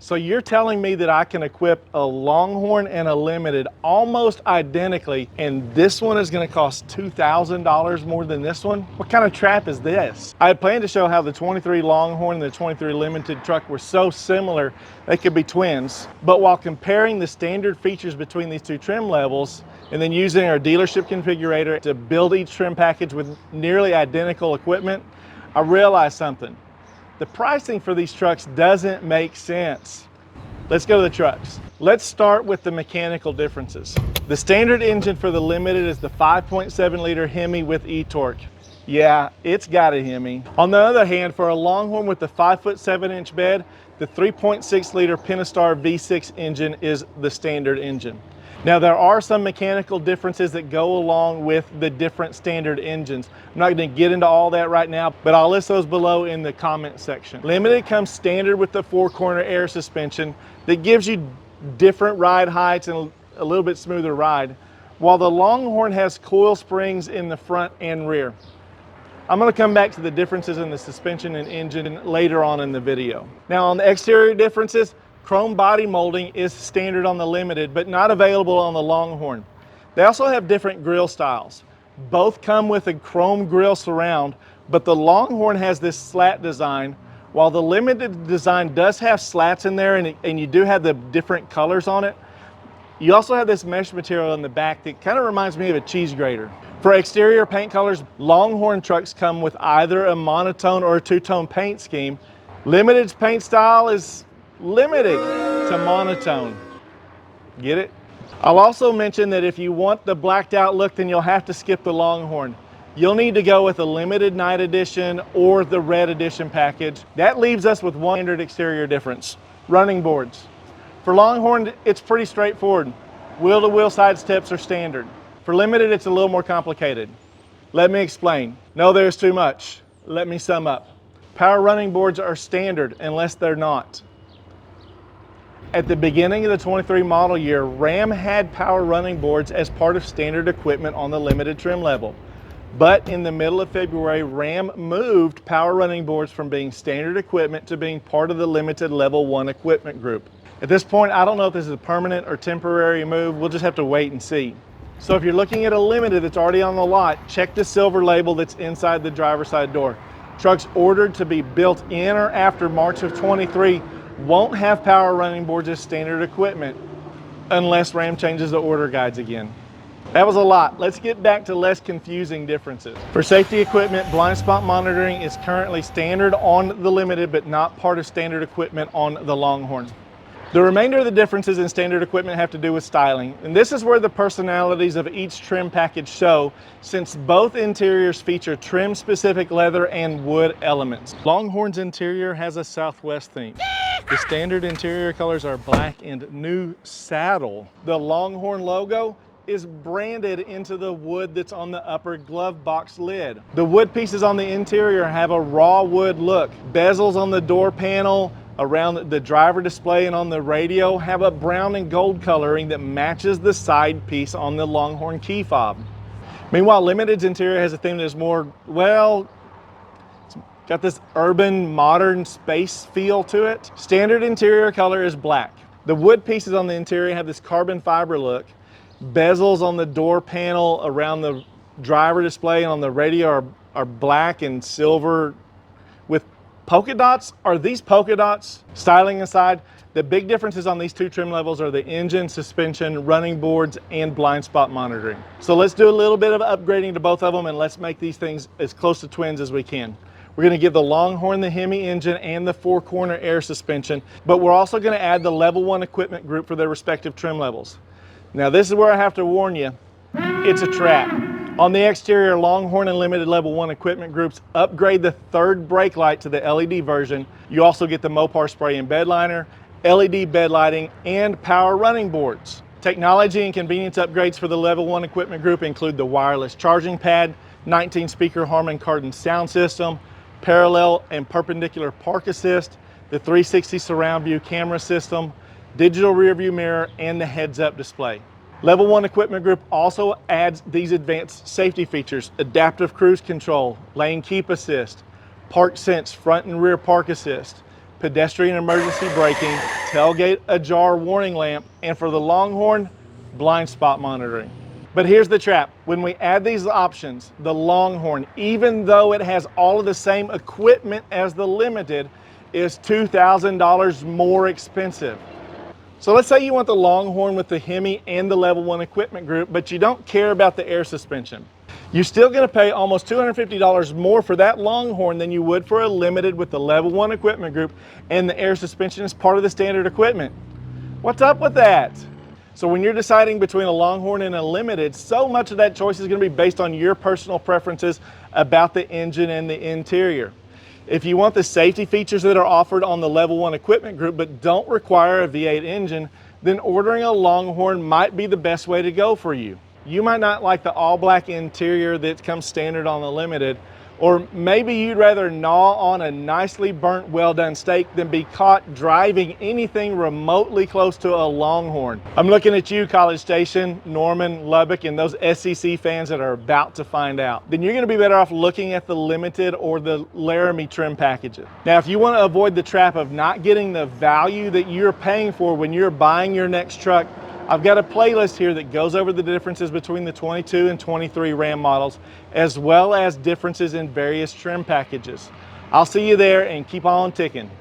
So you're telling me that I can equip a Longhorn and a Limited almost identically, and this one is gonna cost $2,000 more than this one? What kind of trap is this? I had planned to show how the 23 Longhorn and the 23 Limited truck were so similar, they could be twins. But while comparing the standard features between these two trim levels, and then using our dealership configurator to build each trim package with nearly identical equipment, I realized something. The pricing for these trucks doesn't make sense. Let's go to the trucks. Let's start with the mechanical differences. The standard engine for the Limited is the 5.7 liter Hemi with e-torque. Yeah, it's got a Hemi. On the other hand, for a Longhorn with the 5'7" bed, the 3.6 liter Pentastar V6 engine is the standard engine. Now, there are some mechanical differences that go along with the different standard engines. I'm not going to get into all that right now, but I'll list those below in the comment section. Limited comes standard with the 4-corner air suspension that gives you different ride heights and a little bit smoother ride, while the Longhorn has coil springs in the front and rear. I'm going to come back to the differences in the suspension and engine later on in the video. Now, on the exterior differences, chrome body molding is standard on the Limited, but not available on the Longhorn. They also have different grille styles. Both come with a chrome grille surround, but the Longhorn has this slat design, while the Limited design does have slats in there and you do have the different colors on it. You also have this mesh material in the back that kind of reminds me of a cheese grater. For exterior paint colors, Longhorn trucks come with either a monotone or a two-tone paint scheme. Limited's paint style is limited to monotone. Get it? I'll also mention that if you want the blacked out look, then you'll have to skip the Longhorn. You'll need to go with a Limited Night Edition or the Red Edition package. That leaves us with one standard exterior difference: running boards. For Longhorn, it's pretty straightforward. Wheel-to-wheel side steps are standard. For Limited, it's a little more complicated. Let me explain. No, there's too much. Let me sum up. Power running boards are standard unless they're not. At the beginning of the 23 model year, Ram had power running boards as part of standard equipment on the Limited trim level. But in the middle of February, Ram moved power running boards from being standard equipment to being part of the Limited Level 1 equipment group. At this point, I don't know if this is a permanent or temporary move. We'll just have to wait and see. So if you're looking at a Limited that's already on the lot, check the silver label that's inside the driver's side door. Trucks ordered to be built in or after March of 23 won't have power running boards as standard equipment unless Ram changes the order guides again. That was a lot. Let's get back to less confusing differences. For safety equipment, blind spot monitoring is currently standard on the Limited, but not part of standard equipment on the Longhorn. The remainder of the differences in standard equipment have to do with styling, and this is where the personalities of each trim package show, since both interiors feature trim-specific leather and wood elements. Longhorn's interior has a Southwest theme. The standard interior colors are black and new saddle. The Longhorn logo is branded into the wood that's on the upper glove box lid. The wood pieces on the interior have a raw wood look. Bezels on the door panel, around the driver display, and on the radio have a brown and gold coloring that matches the side piece on the Longhorn key fob. Meanwhile, Limited's interior has a theme that's more, well, it's got this urban, modern space feel to it. Standard interior color is black. The wood pieces on the interior have this carbon fiber look. Bezels on the door panel, around the driver display, and on the radio are black and silver with polka dots. Are these polka dots? Styling aside, the big differences on these two trim levels are the engine, suspension, running boards, and blind spot monitoring. So let's do a little bit of upgrading to both of them, and let's make these things as close to twins as we can. We're going to give the Longhorn the Hemi engine and the 4-corner air suspension, but we're also going to add the Level 1 equipment group for their respective trim levels. Now, this is where I have to warn you, it's a trap. On the exterior, Longhorn and Limited Level 1 equipment groups upgrade the third brake light to the LED version. You also get the Mopar spray and bed liner, LED bed lighting, and power running boards. Technology and convenience upgrades for the Level 1 equipment group include the wireless charging pad, 19-speaker Harman Kardon sound system, parallel and perpendicular park assist, the 360 surround view camera system, digital rear view mirror, and the heads-up display. Level 1 equipment group also adds these advanced safety features: adaptive cruise control, lane keep assist, park sense front and rear park assist, pedestrian emergency braking, tailgate ajar warning lamp, and for the Longhorn, blind spot monitoring. But here's the trap. When we add these options, the Longhorn, even though it has all of the same equipment as the Limited, is $2,000 more expensive. So let's say you want the Longhorn with the Hemi and the Level 1 equipment group, but you don't care about the air suspension. You're still gonna pay almost $250 more for that Longhorn than you would for a Limited with the Level 1 equipment group, and the air suspension is part of the standard equipment. What's up with that? So when you're deciding between a Longhorn and a Limited, so much of that choice is gonna be based on your personal preferences about the engine and the interior. If you want the safety features that are offered on the Level 1 equipment group but don't require a V8 engine, then ordering a Longhorn might be the best way to go for you. You might not like the all-black interior that comes standard on the Limited, or maybe you'd rather gnaw on a nicely burnt, well-done steak than be caught driving anything remotely close to a Longhorn. I'm looking at you, College Station, Norman, Lubbock, and those SEC fans that are about to find out. Then you're gonna be better off looking at the Limited or the Laramie trim packages. Now, if you wanna avoid the trap of not getting the value that you're paying for when you're buying your next truck, I've got a playlist here that goes over the differences between the 22 and 23 Ram models, as well as differences in various trim packages. I'll see you there, and keep on ticking.